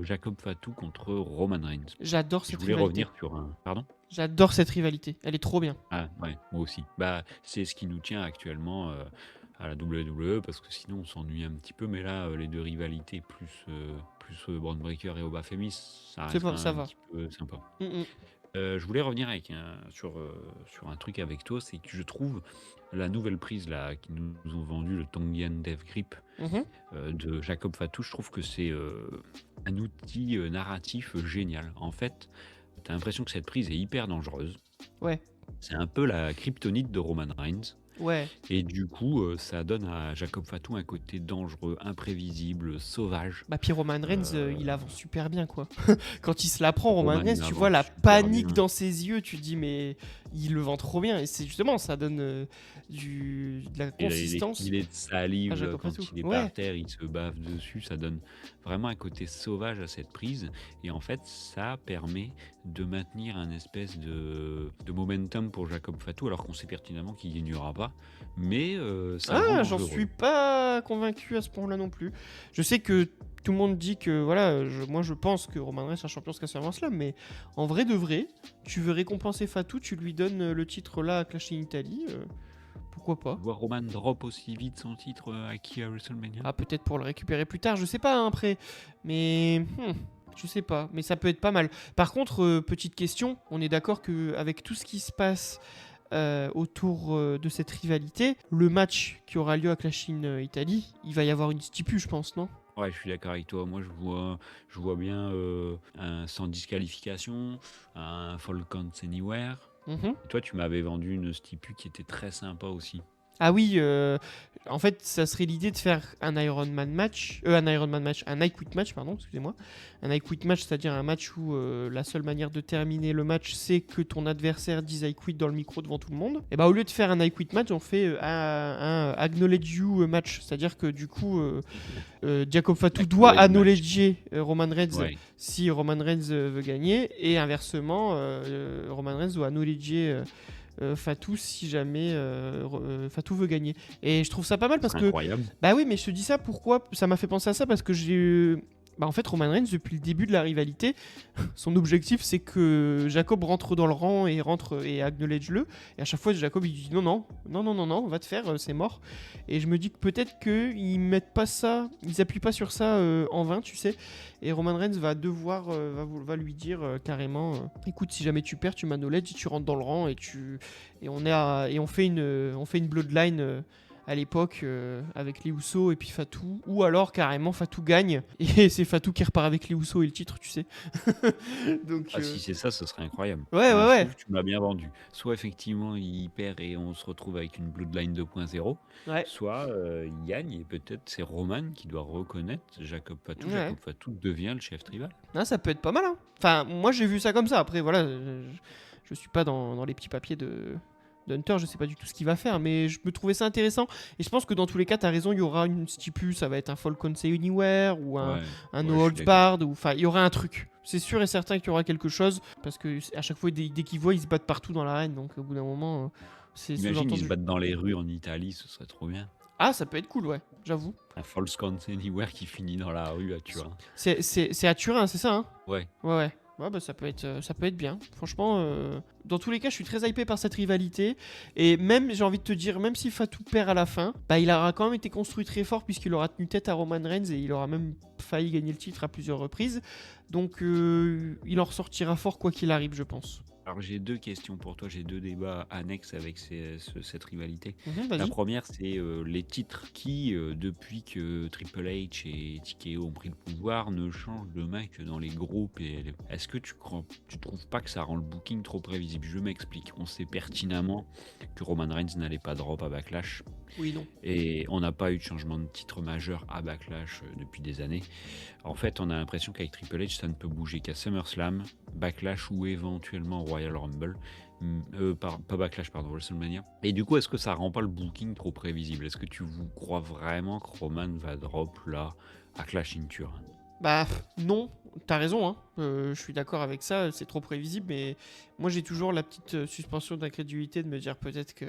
Jacob Fatu contre Roman Reigns. J'adore Je cette voulais rivalité. revenir sur un pardon? J'adore cette rivalité. Elle est trop bien. Ah ouais, moi aussi. Bah, c'est ce qui nous tient actuellement, à la WWE parce que sinon on s'ennuie un petit peu, mais là, les 2 rivalités plus Bron Breakker et Oba Femi, ça C'est reste pas, quand ça même un va. petit peu sympa. Mm, mm. Je voulais revenir avec sur un truc avec toi, c'est que je trouve la nouvelle prise là, qui nous ont vendu le Tongian Death Grip, Mhm. de Jacob Fatu, je trouve que c'est, un outil, narratif, génial. En fait, tu as l'impression que cette prise est hyper dangereuse. Ouais, C'est un peu la kryptonite de Roman Reigns ouais. et du coup, ça donne à Jacob Fatu un côté dangereux, imprévisible, sauvage. Bah puis Roman Reigns, Heu, il avance super bien quoi. Quand il se la prend, Roman Roman, Reigns, il tu vois avance la super panique bien. dans ses yeux, tu te dis mais il le vend trop bien et c'est justement ça donne de la Et les consistance filets de à salive, Jacob Fatu. quand il est par Ouais. terre, il se bave dessus, ça donne vraiment un côté sauvage à cette prise et en fait, ça permet de maintenir un espèce de momentum pour Jacob Fatu alors qu'on sait pertinemment qu'il gagnera pas, mais ça le rend Ah, j'en suis dangereux. pas convaincu à ce point-là non plus. Je sais que tout le monde dit que voilà, moi je pense que Roman Reigns est un champion Slam, mais en vrai de vrai, tu veux récompenser Fatou, tu lui donnes le titre là à Clash in Italy, pourquoi pas. Voir Roman drop aussi vite son titre, acquis à WrestleMania. Ah, peut-être pour le récupérer plus tard, je sais pas hein, après, mais je sais pas, mais ça peut être pas mal. Par contre, petite question, on est d'accord que avec tout ce qui se passe autour de cette rivalité, le match qui aura lieu à Clash in Italy, il va y avoir une stipu, je pense, non? Ouais, je suis d'accord avec toi. Moi, je vois bien, un sans disqualification, un Fall Count Anywhere. Mhm. Et toi, tu m'avais vendu une stipu qui était très sympa aussi. Ah oui, en fait, ça serait l'idée de faire un Ironman match, un I Quit match, pardon, excusez-moi. Un I Quit match, c'est-à-dire un match où la seule manière de terminer le match, c'est que ton adversaire dise I Quit dans le micro devant tout le monde. Et bah, au lieu de faire un I Quit match, on fait un Acknowledge You match, c'est-à-dire que du coup, Jacob Fatu doit Acknowledge match. acknowledger Roman Reigns Ouais. si Roman Reigns veut gagner, et inversement, Roman Reigns doit acknowledger Fatou si jamais Fatou veut gagner. Et je trouve ça pas mal Ce parce serait que, incroyable. bah oui, mais je te dis ça pourquoi ça m'a fait penser à ça parce que bah en fait Roman Reigns depuis le début de la rivalité, son objectif c'est que Jacob rentre dans le rang et rentre et acknowledge le. Et à chaque fois Jacob il dit non non non non non non, on va te faire, c'est mort. Et je me dis que peut-être que ils mettent pas ça, ils appuient pas sur ça en vain, tu sais. Et Roman Reigns va devoir va lui dire carrément écoute, si jamais tu perds, tu m'acknowledges, tu rentres dans le rang et on fait une bloodline à l'époque avec les Usos et puis Fatou, ou alors carrément Fatou gagne et c'est Fatou qui repart avec les Usos et le titre, tu sais. Donc Ah, si c'est ça, ce serait incroyable. ouais Enfin, ouais je ouais trouve que tu m'as bien vendu. Soit effectivement, il perd et on se retrouve avec une Bloodline 2.0, ouais soit, il gagne et peut-être c'est Roman qui doit reconnaître Jacob Fatu. ouais. Jacob Fatu devient le chef tribal. Ah, ça peut être pas mal hein. Enfin moi j'ai vu ça comme ça. Après voilà, je suis pas dans les petits papiers de Hunter, je sais pas du tout ce qu'il va faire, mais je me trouvais ça intéressant. Et je pense que dans tous les cas, t'as raison, il y aura une stipu, ça va être un Falcon Say Anywhere ou un Ouais, No ouais, je suis Holds d'accord. Barred, ou enfin, il y aura un truc. C'est sûr et certain qu'il y aura quelque chose, parce que à chaque fois, dès qu'ils voient, ils se battent partout dans l'arène, donc au bout d'un moment, c'est Imagine, ils se sous-entendu. battent dans les rues en Italie, ce serait trop bien. Ah, ça peut être cool, ouais, j'avoue. Un False Count Anywhere qui finit dans la rue à Turin. C'est à Turin, c'est ça, hein? Ouais. Ouais, ouais. Ouais, bah ça peut être bien. Franchement, dans tous les cas, je suis très hypé par cette rivalité. Et même, j'ai envie de te dire, même si Fatou perd à la fin, bah il aura quand même été construit très fort puisqu'il aura tenu tête à Roman Reigns et il aura même failli gagner le titre à plusieurs reprises. Donc, il en ressortira fort quoi qu'il arrive, je pense. Alors j'ai 2 questions pour toi, j'ai 2 débats annexes avec cette rivalité. La Vas-y. première, c'est les titres qui, depuis que Triple H et TKO ont pris le pouvoir, ne changent de main que dans les gros PLE. Est-ce que tu trouves pas que ça rend le booking trop prévisible? Je m'explique. On sait pertinemment que Roman Reigns n'allait pas drop à Backlash Oui, non. et on n'a pas eu de changement de titre majeur à Backlash depuis des années. En fait, on a l'impression qu'avec Triple H, ça ne peut bouger qu'à SummerSlam, Backlash ou éventuellement Royal Rumble. Pas Backlash, pardon, WrestleMania. Et du coup, est-ce que ça rend pas le booking trop prévisible? Est-ce que tu crois vraiment que Roman va drop là à Clash in Turin? Bah non, t'as raison, hein. Je suis d'accord avec ça, c'est trop prévisible, mais moi j'ai toujours la petite suspension d'incrédulité de me dire peut-être que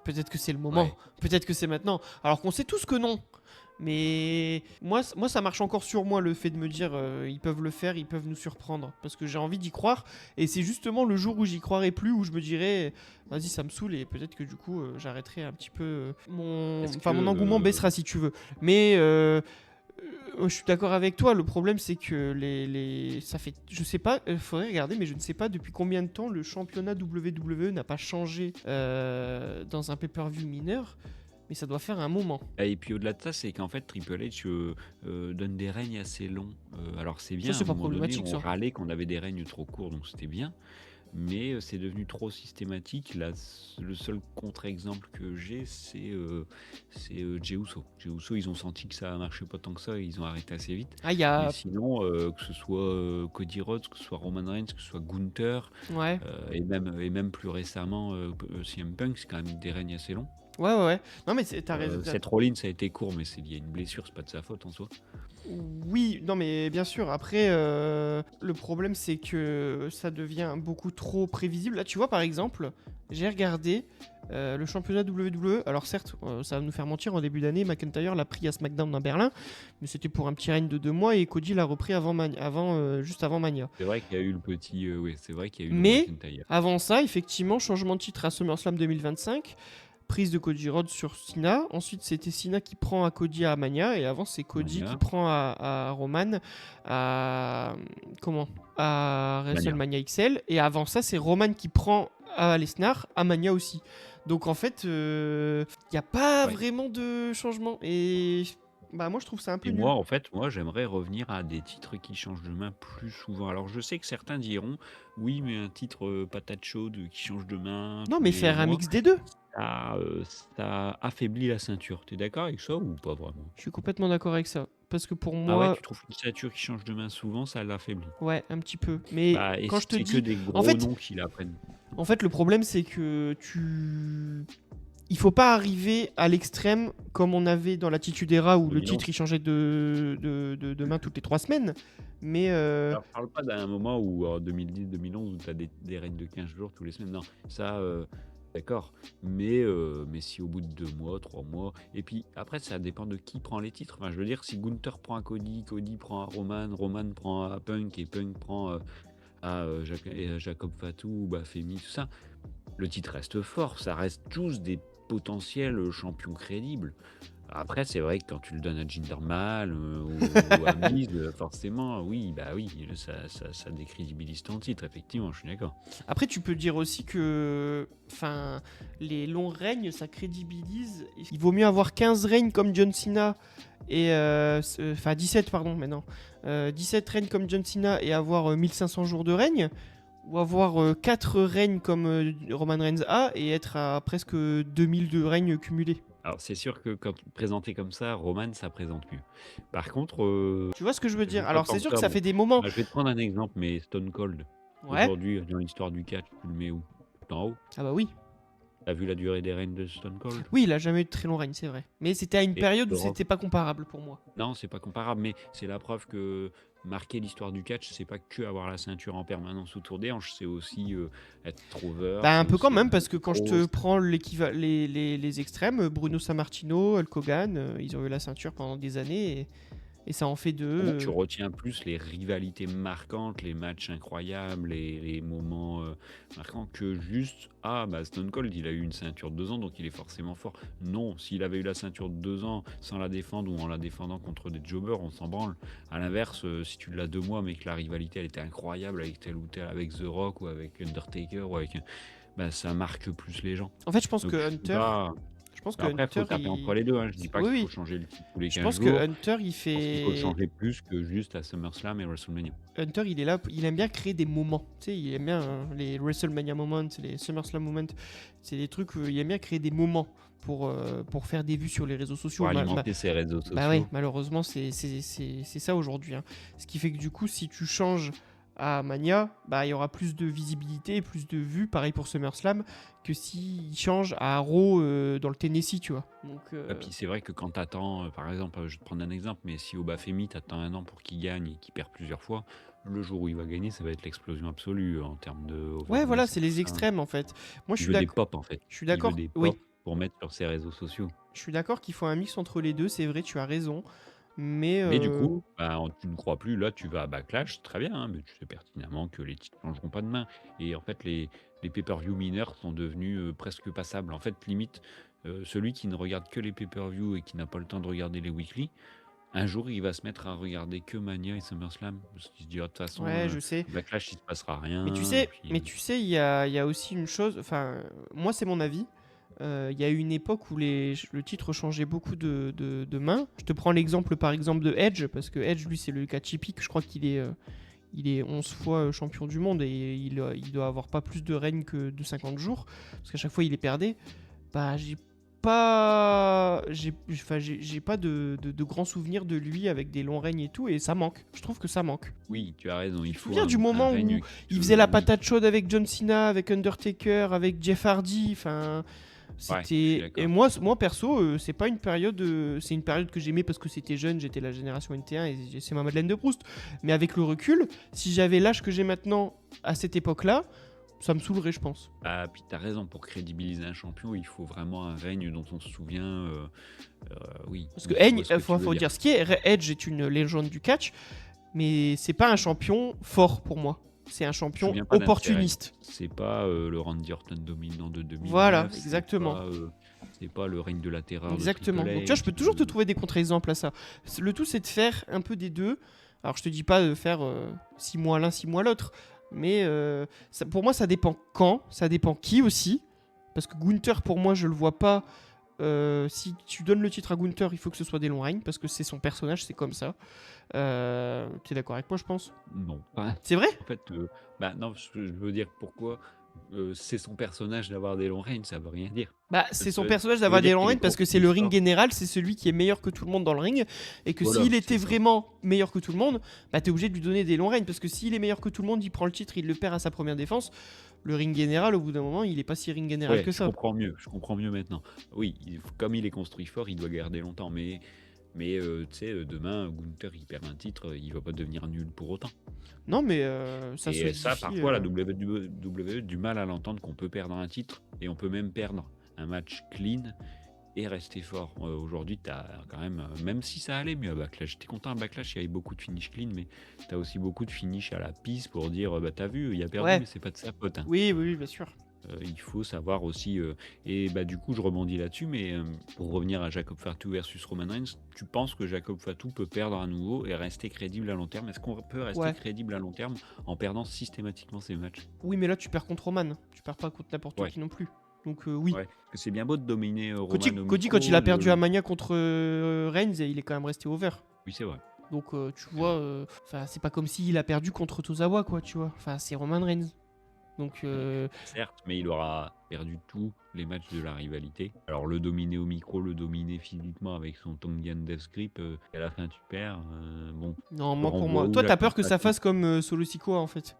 Peut-être que c'est le moment. Ouais. Peut-être que c'est maintenant. Alors qu'on sait tous que non. Mais moi, ça marche encore sur moi le fait de me dire ils peuvent le faire, ils peuvent nous surprendre. Parce que j'ai envie d'y croire. Et c'est justement le jour où j'y croirai plus, où je me dirais vas-y, ça me saoule. Et peut-être que du coup, j'arrêterai un petit peu. Est-ce Enfin, que mon engouement baissera si tu veux. Mais je suis d'accord avec toi. Le problème, c'est que ça fait. Je sais pas, il faudrait regarder, mais je ne sais pas depuis combien de temps le championnat WWE n'a pas changé dans un pay-per-view mineur. Mais ça doit faire un moment. Et puis au-delà de ça, c'est qu'en fait Triple H donne des règnes assez longs. Alors c'est bien, Ça, à c'est un pas moment donné, problématique, on ça. râlait qu'on avait des règnes trop courts, donc c'était bien. Mais c'est devenu trop systématique. Là, le seul contre-exemple que j'ai, c'est Jey Uso. Jey Uso, ils ont senti que ça marchait pas tant que ça et ils ont arrêté assez vite. Ah, il y Mais a. sinon, que ce soit Cody Rhodes, que ce soit Roman Reigns, que ce soit Gunther, Ouais. et même plus récemment CM Punk, c'est quand même des règnes assez longs. Ouais. Non, mais t'as raison. Seth Rollins, ça a été court, mais c'est lié à une blessure, c'est pas de sa faute en soi. Oui, non, mais bien sûr. Après, le problème, c'est que ça devient beaucoup trop prévisible. Là, tu vois, par exemple, j'ai regardé le championnat WWE. Alors, certes, ça va nous faire mentir. En début d'année, McIntyre l'a pris à SmackDown à Berlin, mais c'était pour un petit règne de 2 mois et Cody l'a repris juste avant Mania. C'est vrai qu'il y a eu le petit. Oui, c'est vrai qu'il y a eu le Mais McIntyre. avant ça, effectivement, changement de titre à SummerSlam 2025. Prise de Cody Rhodes sur Cena. Ensuite, c'était Cena qui prend à Cody à Mania. Et avant, c'est Cody Mania. qui prend à Roman à. Comment À Mania. WrestleMania XL. Et avant ça, c'est Roman qui prend à Lesnar à Mania aussi. Donc en fait, il n'y a pas Ouais. vraiment de changement. Et bah, moi, je trouve ça un peu Et nul. moi, en fait, j'aimerais revenir à des titres qui changent de main plus souvent. Alors, je sais que certains diront, oui, mais un titre patate chaude qui change de main Non, tous mais les faire un mois, mix des deux. ça affaiblit la ceinture. T'es d'accord avec ça ou pas vraiment? Je suis complètement d'accord avec ça. Parce que pour Ah ouais, moi, tu trouves qu'une ceinture qui change de main souvent, ça l'affaiblit? ouais, un petit peu. Mais Bah, et quand je te c'est que dis. des En gros fait, noms qui la prennent. En fait, le problème, c'est que il faut pas arriver à l'extrême comme on avait dans l'Attitude Era où le Dominant. titre il changeait de main toutes les 3 semaines. Mais Alors, parle pas d'un moment où, en 2010-2011, où tu as des règnes de 15 jours tous les semaines. Non, ça, d'accord. Mais si au bout de 2 mois, 3 mois. Et puis après, ça dépend de qui prend les titres. Enfin, je veux dire, si Gunther prend à Cody, Cody prend à Roman, Roman prend à Punk et Punk prend à Jacob Fatu ou Bafemi, tout ça, le titre reste fort. Ça reste tous des potentiels champions crédibles. Après, c'est vrai que quand tu le donnes à Jinder Mahal ou à Miz, forcément, oui, bah oui, ça décrédibilise ton titre, effectivement, je suis d'accord. après, tu peux dire aussi que les longs règnes, ça crédibilise. Il vaut mieux avoir 15 règnes comme John Cena et 17 pardon maintenant. 17 règnes comme John Cena et avoir 1500 jours de règne, ou avoir 4 règnes comme Roman Reigns a et être à presque 2000 de règnes cumulés. Alors, c'est sûr que quand présenté comme ça, Roman, ça présente mieux. Par contre, Tu vois ce que je veux je dire? veux pas Alors tant c'est que sûr que ça, ça bon. fait des moments. Bah, je vais te prendre un exemple, mais Stone Cold, Ouais. aujourd'hui, dans l'histoire du catch, tu le mets où? Tout en haut? Ah bah oui. T'as vu la durée des règnes de Stone Cold? Oui, il a jamais eu de très long règne, c'est vrai. Mais c'était à une Et période où Europe. c'était pas comparable pour moi. Non, c'est pas comparable, mais c'est la preuve que marquer l'histoire du catch, c'est pas que avoir la ceinture en permanence autour des hanches, c'est aussi être trover, Bah un c'est peu quand aussi même, être parce que quand je pro. te prends les extrêmes, Bruno Sammartino, Hulk Hogan, ils ont eu la ceinture pendant des années et ça en fait Comment tu deux. retiens plus les rivalités marquantes, les matchs incroyables, les moments marquants que juste Stone Cold, il a eu une ceinture de 2 ans, donc il est forcément fort. Non, s'il avait eu la ceinture de 2 ans sans la défendre ou en la défendant contre des jobbers, on s'en branle. À l'inverse, si tu l'as 2 mois mais que la rivalité elle était incroyable avec tel ou tel, avec The Rock ou avec Undertaker ou avec, ça marque plus les gens. En fait, je pense Donc que je suis Hunter, pas. je pense que Après, il faut Hunter, taper entre les deux. Hein. Je dis pas oui, qu'il faut oui. changer le titre tous les Je 15 pense que jours. Hunter, Je pense qu'il faut le changer plus que juste à SummerSlam et WrestleMania. Hunter, il est là, il aime bien créer des moments. Tu sais, il aime bien les WrestleMania moments, les SummerSlam moments. C'est des trucs où il aime bien créer des moments pour faire des vues sur les réseaux sociaux. Pour alimenter ses réseaux sociaux. Bah ouais, malheureusement, c'est ça aujourd'hui. Hein. Ce qui fait que du coup, si tu changes à Mania, bah il y aura plus de visibilité et plus de vues, pareil pour SummerSlam, que s'il change à Raw dans le Tennessee, tu vois. Donc, Et puis c'est vrai que quand t'attends, par exemple, je vais te prendre un exemple, mais si Obafemi t'attends 1 an pour qu'il gagne et qu'il perd plusieurs fois, le jour où il va gagner, ça va être l'explosion absolue en termes de. ouais, voilà, overnight, c'est les tout ça. extrêmes en fait. Moi, je Il suis veut des d'accord. pop en fait. Je suis Il veut d'accord. des Oui. pop pour mettre sur ses réseaux sociaux. Je suis d'accord qu'il faut un mix entre les deux, c'est vrai, tu as raison. Mais Mais du coup, bah, tu ne crois plus, là tu vas à Backlash, très bien, hein, mais tu sais pertinemment que les titres changeront pas demain. Et en fait, les pay-per-view mineurs sont devenus presque passables. En fait, limite, celui qui ne regarde que les pay-per-view et qui n'a pas le temps de regarder les weekly, un jour il va se mettre à regarder que Mania et SummerSlam. Parce qu'il se dit, ah, de toute façon, ouais, je sais. Backlash il se passera Mais tu rien. Et sais, puis, mais tu sais, il y a aussi une chose. Enfin, moi, c'est mon avis. Il y a eu une époque où le titre changeait beaucoup de main. Je te prends l'exemple, par exemple, de Edge, parce que Edge, lui, c'est le cas typique. Je crois qu'il est 11 fois champion du monde et il doit avoir pas plus de règne que de 50 jours, parce qu'à chaque fois, il est perdé. Bah, j'ai pas de grands souvenirs de lui avec des longs règnes et tout, et ça manque. Je trouve que ça manque. oui, tu as raison, il Je me faut souviens du un moment règne où qui il te- faisait la oui, patate chaude avec John Cena, avec Undertaker, avec Jeff Hardy. Enfin, ouais, je suis et d'accord. moi perso, c'est pas une période. C'est une période que j'aimais parce que c'était jeune, j'étais la génération NT1 et c'est ma Madeleine de Proust. Mais avec le recul, si j'avais l'âge que j'ai maintenant à cette époque-là, ça me saoulerait, je pense. Ah, puis t'as raison, pour crédibiliser un champion, il faut vraiment un règne dont on se souvient. Oui, Parce que oui, je vois ce que tu faut, veux faut dire. dire ce qui est. Edge est une légende du catch, mais c'est pas un champion fort pour moi. C'est un Je me champion souviens pas d'un de ces règnes. opportuniste. C'est pas le Randy Orton dominant de Voilà, 2009, exactement. c'est pas le règne de la terreur de Exactement. Triple Donc tu vois, je H. peux toujours te trouver des contre-exemples à ça. Le tout, c'est de faire un peu des deux. Alors je te dis pas de faire 6 mois l'un, 6 mois l'autre. Mais pour moi, ça dépend quand, ça dépend qui aussi. Parce que Gunther, pour moi, je le vois pas. Si tu donnes le titre à Gunther, il faut que ce soit des longs règnes. Parce que c'est son personnage, c'est comme ça. Tu es d'accord avec moi, je pense? Non, pas. C'est vrai? En fait, bah non, je veux dire pourquoi c'est son personnage d'avoir des longs règnes, ça veut rien dire. Bah, c'est son Ça personnage ça veut d'avoir des dire longs qu'il est règnes parce que c'est le ring fort. général, c'est celui qui est meilleur que tout le monde dans le ring. Et que Voilà, s'il était c'est ça. vraiment meilleur que tout le monde, bah t'es obligé de lui donner des longs règnes. Parce que s'il est meilleur que tout le monde, il prend le titre, il le perd à sa première défense. Le ring général, au bout d'un moment, il est pas si ring général Ouais, que ça. je comprends mieux maintenant. Oui, comme il est construit fort, il doit garder longtemps, mais tu sais, demain, Gunther, il perd un titre, il va pas devenir nul pour autant. Non, mais ça se Et ça, justifie. parfois, la WWE a du mal à l'entendre qu'on peut perdre un titre, et on peut même perdre un match clean et rester fort. Aujourd'hui, tu as quand même si ça allait mieux à Backlash, j'étais content à Backlash, il y avait beaucoup de finish clean, mais tu as aussi beaucoup de finish à la piste pour dire, bah t'as vu, il a perdu, Ouais, mais c'est pas de sa faute, hein. oui, oui, oui, bien sûr. Il faut savoir aussi, et bah du coup je rebondis là-dessus, mais pour revenir à Jacob Fatu versus Roman Reigns, tu penses que Jacob Fatu peut perdre à nouveau et rester crédible à long terme? Est-ce qu'on peut rester Ouais. crédible à long terme en perdant systématiquement ses matchs? Oui, mais là, tu perds contre Roman. Tu perds pas contre n'importe Ouais, qui non plus. Donc, oui. ouais. Parce que c'est bien beau de dominer Cody, Roman au Cody, quand il micro. a perdu à Mania contre Reigns, il est quand même resté over. Oui, c'est vrai. Donc tu vois, c'est pas comme s'il a perdu contre Tozawa, quoi, tu vois. Enfin, c'est Roman Reigns. Donc Certes, mais il aura perdu tous les matchs de la rivalité. Alors le dominer au micro, le dominer physiquement avec son Tongan Death Grip, à la fin tu perds. Bon, non, je moi pour renvoie moi. où Toi, t'as Jacob peur que ça Fatu? fasse comme Solo Sikoa en fait.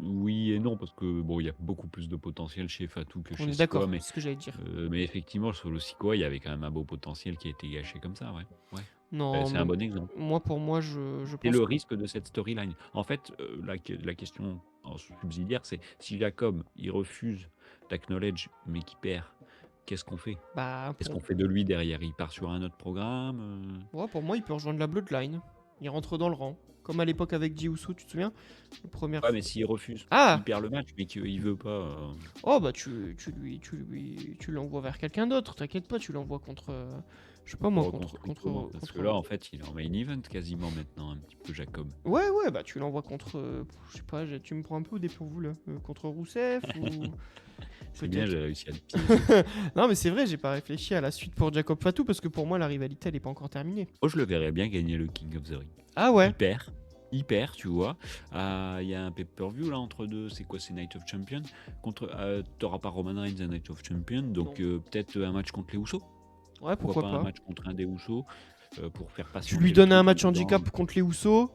Oui et non, parce que bon, il y a beaucoup plus de potentiel chez Fatou que On chez est Sikoa, d'accord, c'est ce que j'allais dire. mais effectivement, sur le Sikoa, il y avait quand même un beau potentiel qui a été gâché comme ça, ouais. Ouais. Non, C'est un bon exemple. pour moi, je C'est pense. le risque de cette storyline. En fait, la question en subsidiaire, c'est si Jacob, il refuse d'acknowledge, mais qu'il perd, qu'est-ce qu'on fait? Bah, Qu'est-ce qu'on fait de lui derrière? Il part sur un autre programme? ouais, pour moi, il peut rejoindre la Bloodline. Il rentre dans le rang. Comme à l'époque avec Jey Uso, tu te souviens? La première Ouais, fois. mais s'il refuse, Ah! s'il perd le match, mais qu'il veut pas. Oh, bah, tu l'envoies vers quelqu'un d'autre, t'inquiète pas, tu l'envoies contre. Je sais pas moi, Reconstruit comment? Parce que là, en fait, il est en main event quasiment maintenant, un petit peu Jacob. Ouais, ouais, bah tu l'envoies contre. Je sais pas, tu me prends un peu au dépourvu là. Contre Rousseff ou. C'est bien, Peut-être. j'ai réussi à te piéger. Non, mais c'est vrai, j'ai pas réfléchi à la suite pour Jacob Fatou parce que pour moi, la rivalité, elle est pas encore terminée. Moi, je le verrais bien gagner le King of the Ring. Ah ouais? Hyper, tu vois. Il y a un pay-per-view là entre deux, c'est quoi? C'est Night of Champions. T'auras pas Roman Reigns à Night of Champions, donc peut-être un match contre les Usos. Ouais, pourquoi pas pas. un match contre un des Usos pour faire passer. Tu lui donnes un match handicap contre les Usos.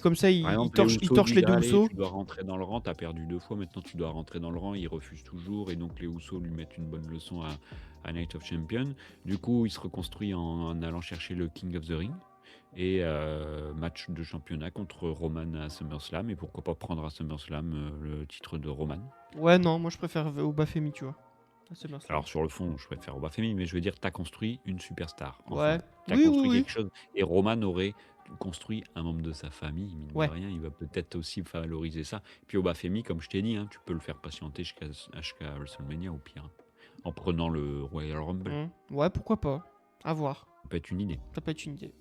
Comme ça, Par il exemple, torche les deux allez, Usos. tu dois rentrer dans le rang, t'as perdu 2 fois, maintenant tu dois rentrer dans le rang, il refuse toujours, et donc les Usos lui mettent une bonne leçon à Night of Champions. Du coup, il se reconstruit en allant chercher le King of the Ring, et match de championnat contre Roman à SummerSlam, et pourquoi pas prendre à SummerSlam le titre de Roman. Ouais, non, moi je préfère au Bafemi, tu vois. à SummerSlam. Alors sur le fond, je préfère Obafemi, mais je veux dire, tu as construit une superstar, enfin. Ouais. Tu as Oui, oui, construit oui. quelque chose et Roman aurait construit un membre de sa famille, mine de Ouais. rien, il va peut-être aussi valoriser ça. Puis Obafemi, comme je t'ai dit, hein, tu peux le faire patienter jusqu'à WrestleMania au pire, en prenant le Royal Rumble. Ouais, pourquoi pas. À voir. Ça peut être une idée. Ça peut être une idée.